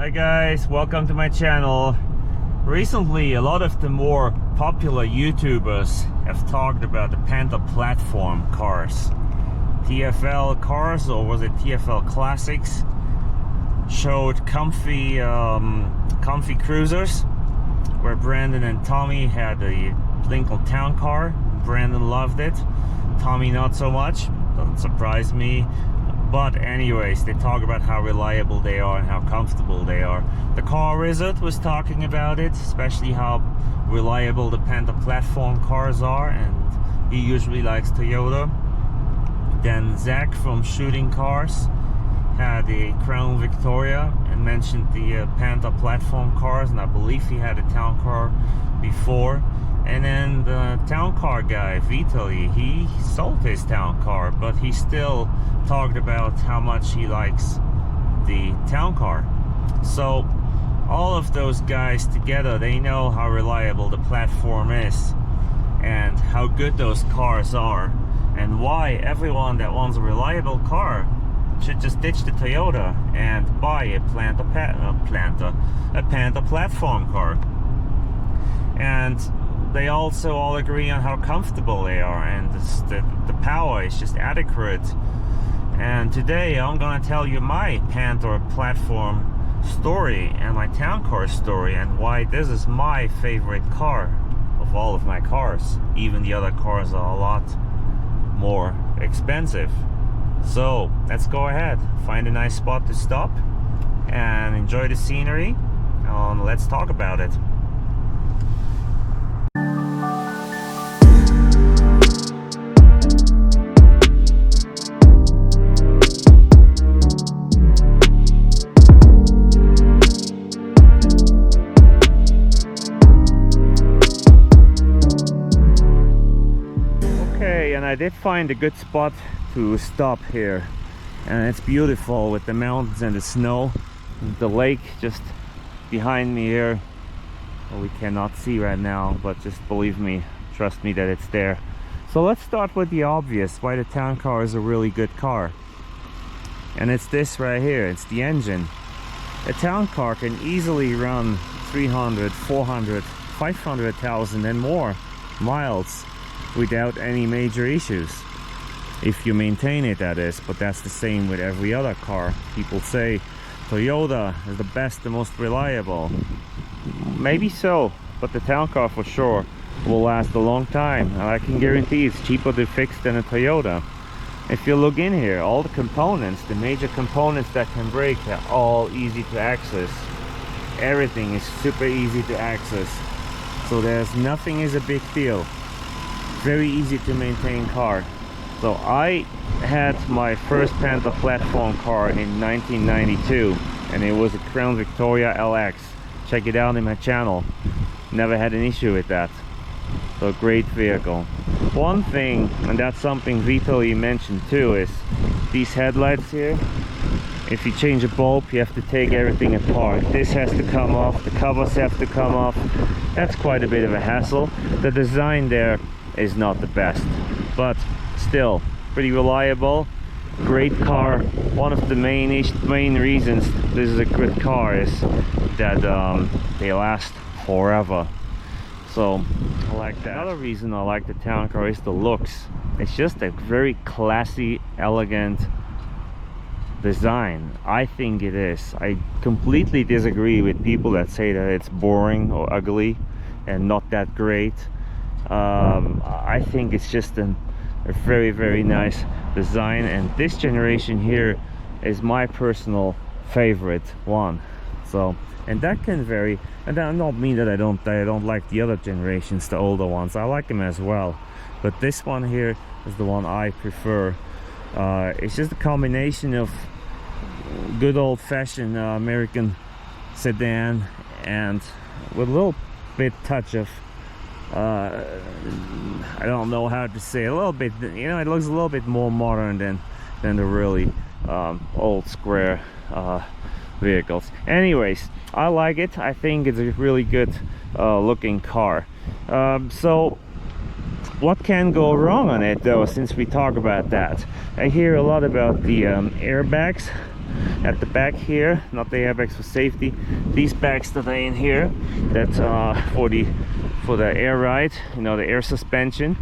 Hi guys, welcome to my channel. Recently, a lot of the more popular YouTubers have talked about the Panther platform cars. TFL cars, or was it TFL Classics, showed comfy cruisers where Brandon and Tommy had the Lincoln Town Car. Brandon loved it, Tommy not so much. Doesn't surprise me. But anyways, they talk about how reliable they are and how comfortable they are. The Car Wizard was talking about it, especially how reliable the Panther platform cars are, and he usually likes Toyota. Then Zach from Shooting Cars had a Crown Victoria and mentioned the Panther platform cars, and I believe he had a town car before. And then the town car guy, Vitaly, he sold his town car, but he still talked about how much he likes the town car. So all of those guys together, they know how reliable the platform is and how good those cars are, and why everyone that wants a reliable car should just ditch the Toyota and buy a Panther platform car. And they also all agree on how comfortable they are, and the power is just adequate. And today I'm gonna tell you my Panther platform story and my town car story, and why this is my favorite car of all of my cars. Even the other cars are a lot more expensive. So let's go ahead, find a nice spot to stop and enjoy the scenery, and let's talk about it. I did find a good spot to stop here, and it's beautiful with the mountains and the snow. The lake just behind me here, well, we cannot see right now, but just believe me, trust me that it's there. So let's start with the obvious, why the town car is a really good car, and it's this right here. It's the engine. A town car can easily run 300, 400, 500,000 and more miles without any major issues, if you maintain it, that is. But that's the same with every other car. People say Toyota is the best, the most reliable. Maybe so, but the town car for sure will last a long time, and I can guarantee it's cheaper to fix than a Toyota. If you look in here, all the components, the major components that can break, are all easy to access. Everything is super easy to access, so there's nothing is a big deal. Very easy to maintain car. So I had my first Panther platform car in 1992, and it was a Crown Victoria LX. Check it out in my channel. Never had an issue with that. So a great vehicle. One thing, and that's something Vitaly mentioned too, is these headlights here. If you change a bulb, you have to take everything apart. This has to come off, the covers have to come off. That's quite a bit of a hassle. The design there is not the best, but still pretty reliable, great car. One of the main reasons this is a good car is that they last forever. So I like that. Another reason I like the town car is the looks. It's just a very classy, elegant design. I think it is. I completely disagree with people that say that it's boring or ugly and not that great. I think it's just a very, very nice design, and this generation here is my personal favorite one. So, and that can vary, and that not mean that I don't like the other generations, the older ones. I like them as well, but this one here is the one I prefer. It's just a combination of good old-fashioned American sedan, and with a little bit touch of I don't know how to say, a little bit, you know, it looks a little bit more modern than the really old square vehicles. Anyways, I like it. I think it's a really good looking car. So what can go wrong on it though, since we talk about that? I hear a lot about the airbags. at the back here, not the airbags for safety. These bags that are in here, that's for the air ride, you know, the air suspension.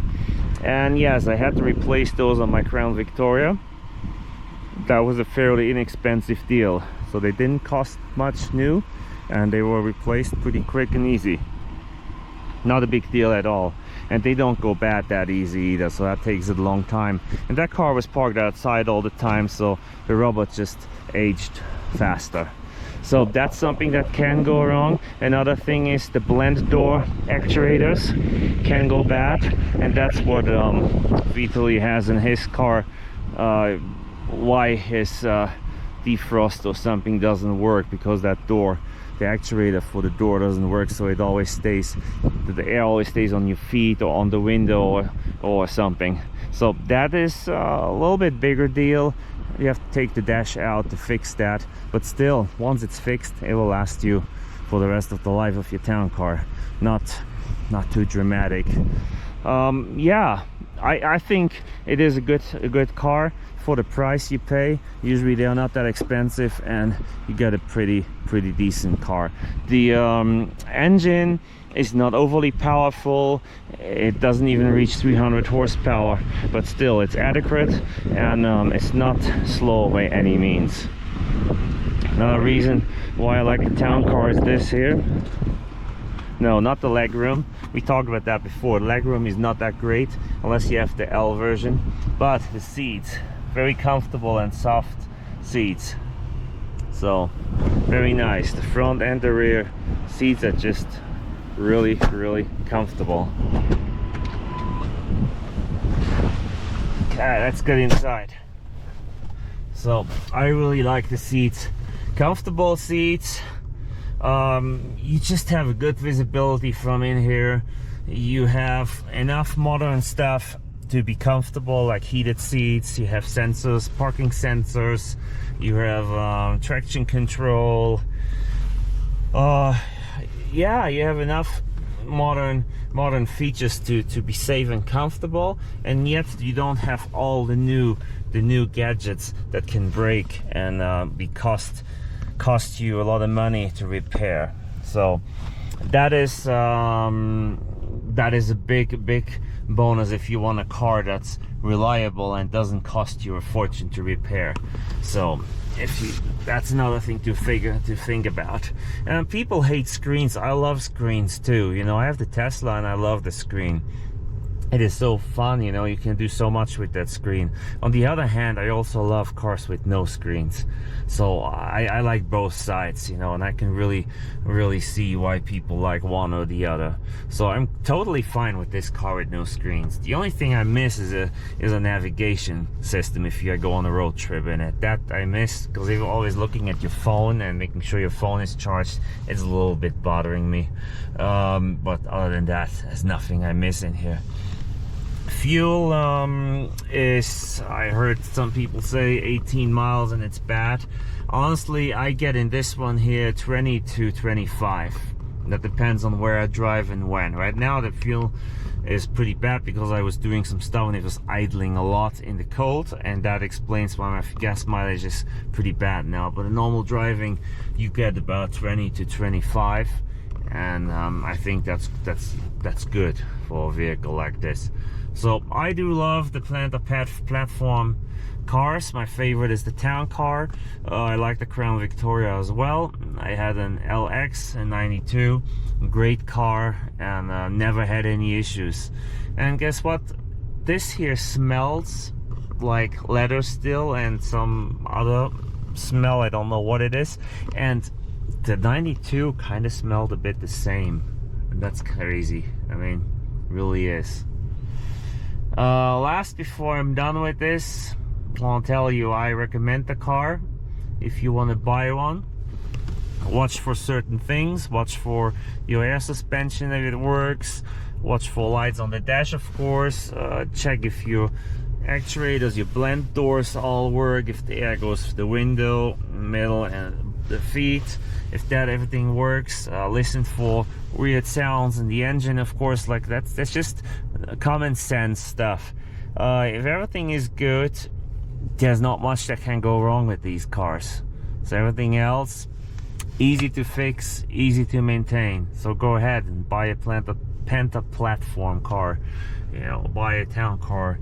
And yes, I had to replace those on my Crown Victoria. That was a fairly inexpensive deal, so they didn't cost much new, and they were replaced pretty quick and easy. Not a big deal at all, and they don't go bad that easy either, so that takes a long time. And that car was parked outside all the time, so the robot just aged faster. So that's something that can go wrong. Another thing is the blend door actuators can go bad, and that's what Vitaly has in his car. Why his defrost or something doesn't work, because that door, the actuator for the door doesn't work, so it always stays, the air always stays on your feet or on the window or something. So that is a little bit bigger deal. You have to take the dash out to fix that, but still, once it's fixed, it will last you for the rest of the life of your town car. Not too dramatic. Yeah, I think it is a good car for the price you pay. Usually they are not that expensive, and you get a pretty decent car. The engine is not overly powerful. It doesn't even reach 300 horsepower, but still it's adequate, and it's not slow by any means. Another reason why I like the town car is this here. No, not the legroom. We talked about that before. The legroom is not that great unless you have the L version, but the seats, very comfortable and soft seats. So very nice. The front and the rear seats are just really comfortable. Okay, let's get inside. So I really like the seats. Comfortable seats. You just have a good visibility from in here. You have enough modern stuff to be comfortable, like heated seats. You have sensors, parking sensors. You have traction control. Yeah, you have enough modern features to be safe and comfortable, and yet you don't have all the new gadgets that can break and cost you a lot of money to repair. So that is a big bonus if you want a car that's reliable and doesn't cost you a fortune to repair. So that's another thing to think about. And people hate screens. I love screens too. You know, I have the Tesla and I love the screen. It is so fun, you know, you can do so much with that screen. On the other hand, I also love cars with no screens. So I like both sides, you know, and I can really see why people like one or the other. So I'm totally fine with this car with no screens. The only thing I miss is a navigation system if you go on a road trip in it. That I miss, because you're always looking at your phone and making sure your phone is charged. It's a little bit bothering me. But other than that, there's nothing I miss in here. Fuel is, I heard some people say 18 miles and it's bad. Honestly, I get in this one here 20 to 25. That depends on where I drive and when. Right now the fuel is pretty bad because I was doing some stuff and it was idling a lot in the cold, and that explains why my gas mileage is pretty bad now. But in normal driving you get about 20 to 25, and I think that's good for a vehicle like this. So I do love the Panther platform cars. My favorite is the town car. I like the Crown Victoria as well. I had an LX in '92, great car, and never had any issues. And guess what? This here smells like leather still and some other smell. I don't know what it is. And the '92 kind of smelled a bit the same. And that's crazy. I mean, really is. Last, before I'm done with this, I'll tell you, I recommend the car if you want to buy one. Watch for certain things. Watch for your air suspension if it works. Watch for lights on the dash, of course. Check if your actuators, your blend doors all work, if the air goes through the window, middle, and the feet. If everything works. Listen for weird sounds in the engine, of course. Like that's just common sense stuff. If everything is good, there's not much that can go wrong with these cars. So everything else, easy to fix, easy to maintain. So go ahead and buy a Panther platform car. You know, buy a town car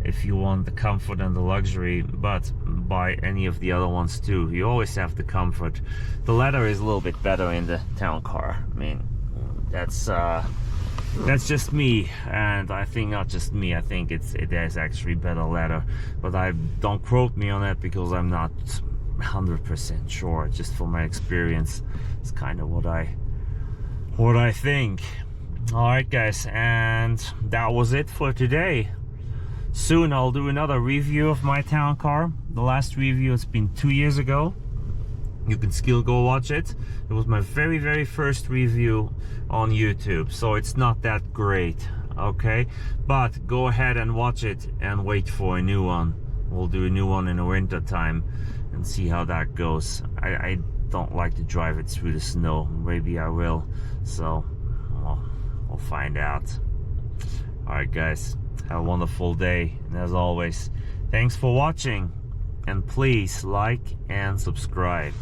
if you want the comfort and the luxury, but buy any of the other ones too. You always have the comfort. The leather is a little bit better in the town car. I mean, that's just me, and I think not just me, I think it is actually better leather, but I don't quote me on that because I'm not 100% sure. Just from my experience, it's kind of what I think. All right guys, and that was it for today. Soon I'll do another review of my town car. The last review has been 2 years ago. You can still go watch it. It was my very first review on YouTube, so it's not that great, okay? But go ahead and watch it and wait for a new one. We'll do a new one in the winter time and see how that goes. I don't like to drive it through the snow. Maybe I will, so well, we'll find out. All right guys, have a wonderful day, and as always, thanks for watching, and please like and subscribe.